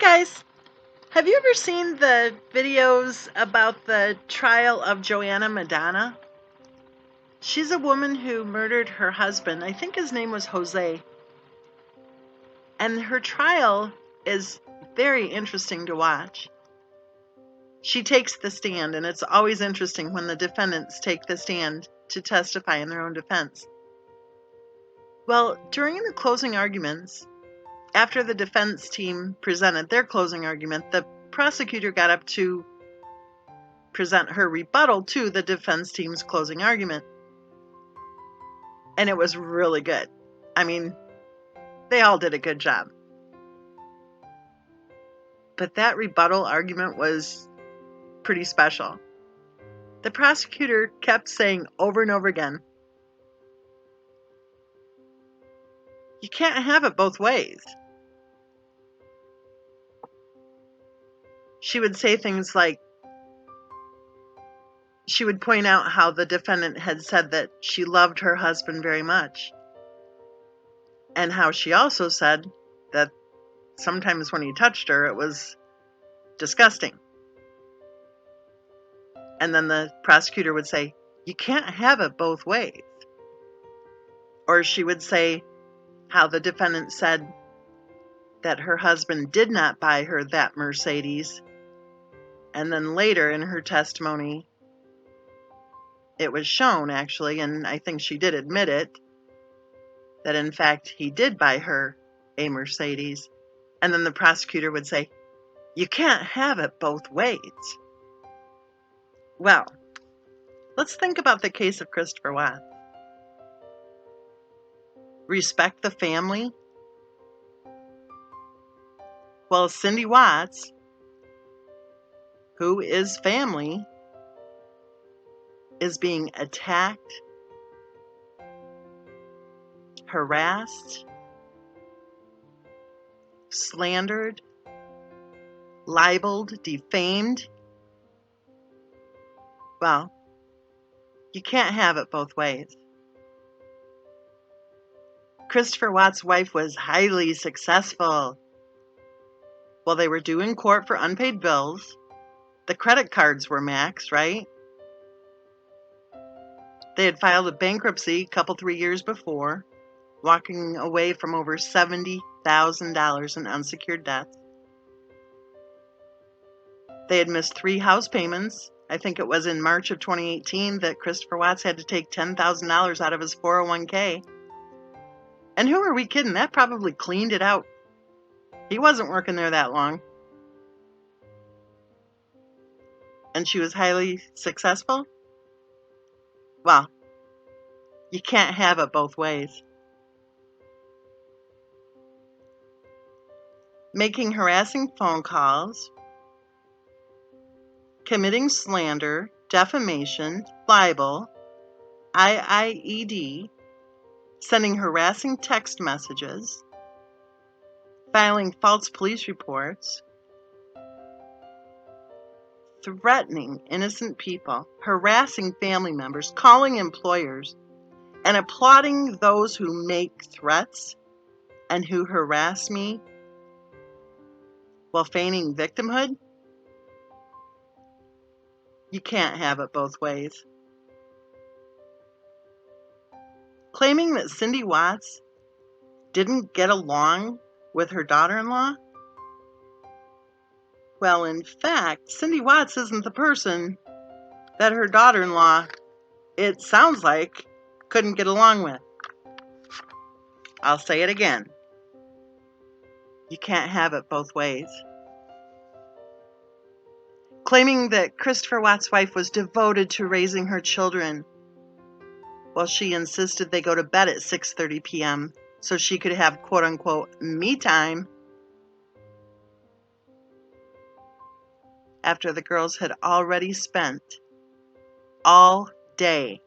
guys, have you ever seen the videos about the trial of Joanna Madonna? She's a woman who murdered her husband. I think his name was Jose. And her trial is very interesting to watch. She takes the stand, and it's always interesting when the defendants take the stand to testify in their own defense. Well, during the closing arguments, after the defense team presented their closing argument, the prosecutor got up to present her rebuttal to the defense team's closing argument. And it was really good. I mean, they all did a good job. But that rebuttal argument was pretty special. The prosecutor kept saying over and over again, you can't have it both ways. She would say things like, she would point out how the defendant had said that she loved her husband very much. And how she also said that sometimes when he touched her, it was disgusting. And then the prosecutor would say, you can't have it both ways. Or she would say how the defendant said that her husband did not buy her that Mercedes. And then later in her testimony, it was shown actually, and I think she did admit it, that in fact he did buy her a Mercedes. And then the prosecutor would say, you can't have it both ways. Well, let's think about the case of Christopher Watts. Respect the family? Well, Cindy Watts, who is family, is being attacked, harassed, slandered, libeled, defamed. Well, you can't have it both ways. Christopher Watts' wife was highly successful. Well, they were due in court for unpaid bills. The credit cards were maxed, right? They had filed a bankruptcy a 3 years before, walking away from over $70,000 in unsecured debts. They had missed 3 house payments. I think it was in March of 2018 that Christopher Watts had to take $10,000 out of his 401k. And who are we kidding? That probably cleaned it out. He wasn't working there that long. And she was highly successful? Well, you can't have it both ways. Making harassing phone calls, committing slander, defamation, libel, IIED, sending harassing text messages, filing false police reports, threatening innocent people, harassing family members, calling employers, and applauding those who make threats and who harass me while feigning victimhood. You can't have it both ways. Claiming that Cindy Watts didn't get along with her daughter-in-law? Well, in fact, Cindy Watts isn't the person that her daughter-in-law, it sounds like, couldn't get along with. I'll say it again. You can't have it both ways. Claiming that Christopher Watts' wife was devoted to raising her children, while she insisted they go to bed at 6:30 p.m. so she could have quote-unquote me time after the girls had already spent all day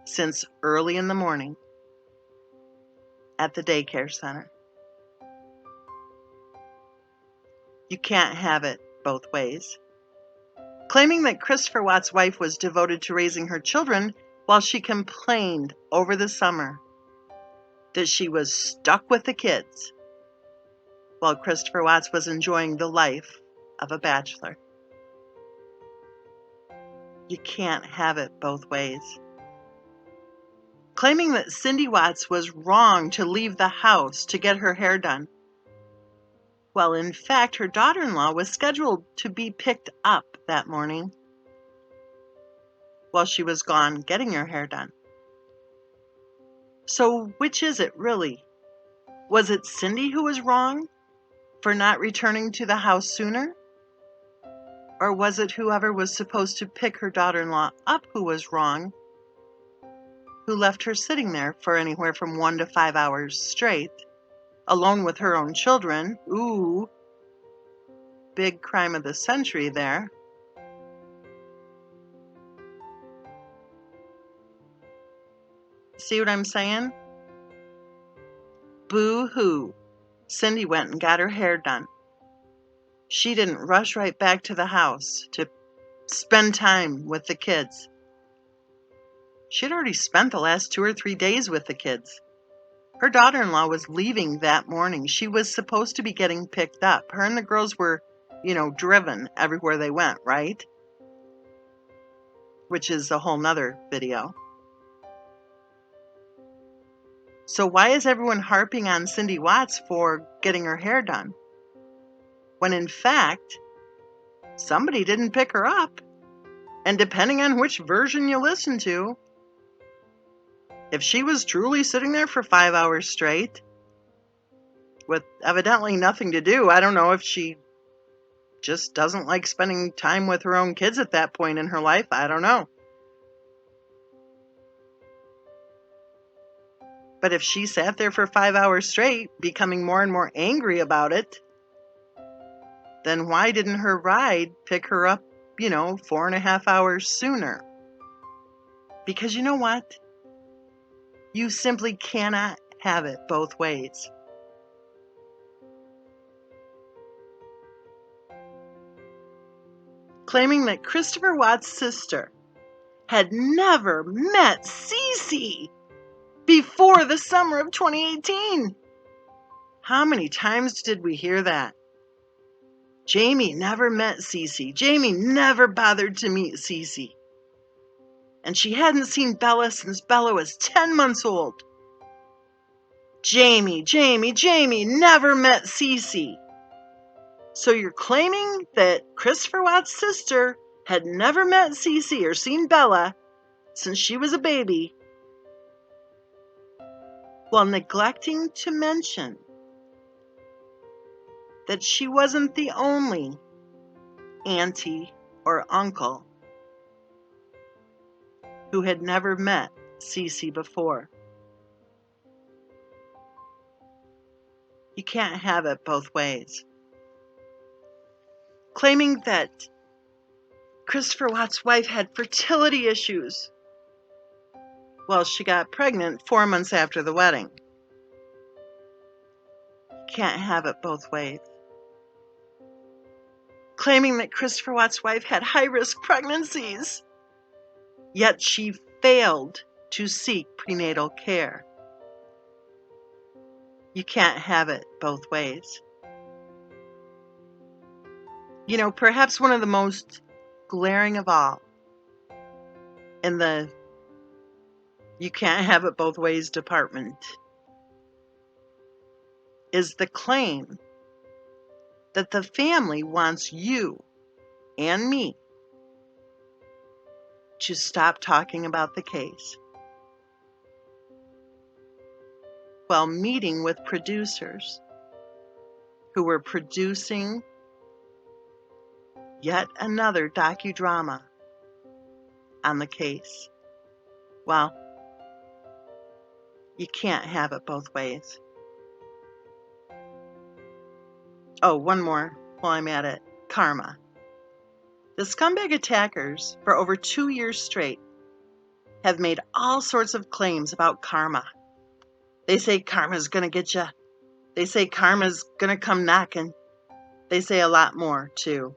since early in the morning at the daycare center. You can't have it both ways. Claiming that Christopher Watts' wife was devoted to raising her children while she complained over the summer that she was stuck with the kids. while Christopher Watts was enjoying the life of a bachelor. You can't have it both ways. Claiming that Cindy Watts was wrong to leave the house to get her hair done, while in fact her daughter-in-law was scheduled to be picked up that morning while she was gone getting her hair done. So which is it really? Was it Cindy who was wrong for not returning to the house sooner? Or was it whoever was supposed to pick her daughter-in-law up who was wrong, who left her sitting there for anywhere from 1 to 5 hours straight, alone with her own children? Ooh, big crime of the century there. See what I'm saying? Boo-hoo. Cindy went and got her hair done. She didn't rush right back to the house to spend time with the kids. She'd already spent the last 2 or 3 days with the kids. Her daughter-in-law was leaving that morning. She was supposed to be getting picked up. Her and the girls were, driven everywhere they went, right? Which is a whole nother video. So why is everyone harping on Cindy Watts for getting her hair done, when in fact, somebody didn't pick her up? And depending on which version you listen to, if she was truly sitting there for 5 hours straight, with evidently nothing to do, I don't know if she just doesn't like spending time with her own kids at that point in her life, I don't know. But if she sat there for 5 hours straight, becoming more and more angry about it, then why didn't her ride pick her up, 4.5 hours sooner? Because you know what? You simply cannot have it both ways. Claiming that Christopher Watts' sister had never met Cece before the summer of 2018. How many times did we hear that? Jamie never met Cece. Jamie never bothered to meet Cece. And she hadn't seen Bella since Bella was 10 months old. Jamie never met Cece. So you're claiming that Christopher Watts' sister had never met Cece or seen Bella since she was a baby, while neglecting to mention that she wasn't the only auntie or uncle who had never met Cece before. You can't have it both ways. Claiming that Christopher Watts' wife had fertility issues. Well, she got pregnant 4 months after the wedding. You can't have it both ways. Claiming that Christopher Watts' wife had high-risk pregnancies, yet she failed to seek prenatal care. You can't have it both ways. Perhaps one of the most glaring of all in the you can't have it both ways department is the claim that the family wants you and me to stop talking about the case, while meeting with producers who were producing yet another docudrama on the case. Well, you can't have it both ways. Oh, one more while I'm at it. Karma. The scumbag attackers, for over 2 years straight, have made all sorts of claims about karma. They say karma's gonna get you. They say karma's gonna come knocking. They say a lot more, too.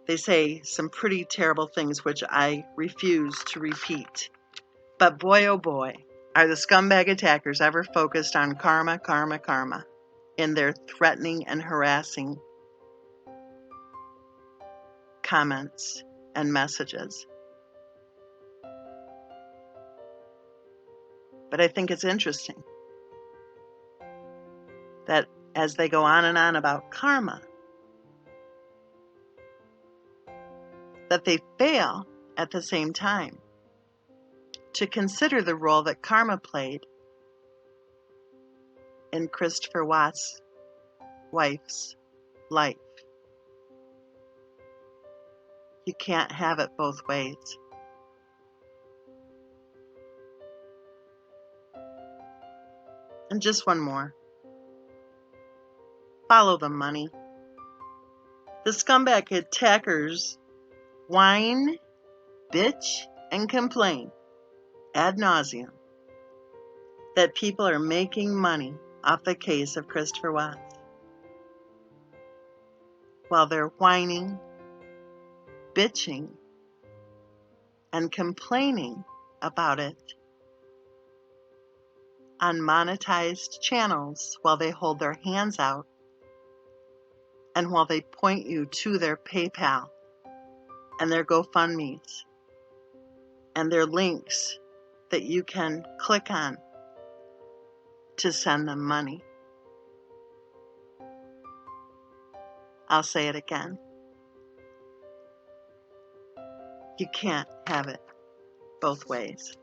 They say some pretty terrible things, which I refuse to repeat. But boy, oh boy, are the scumbag attackers ever focused on karma, karma, karma. in their threatening and harassing comments and messages. But I think it's interesting that as they go on and on about karma, that they fail at the same time to consider the role that karma played in Christopher Watts' wife's life. You can't have it both ways. And just one more. Follow the money. The scumbag attackers whine, bitch, and complain ad nauseum that people are making money off the case of Christopher Watts. While they're whining, bitching, and complaining about it on monetized channels, while they hold their hands out and while they point you to their PayPal and their GoFundMes and their links that you can click on to send them money. I'll say it again. You can't have it both ways.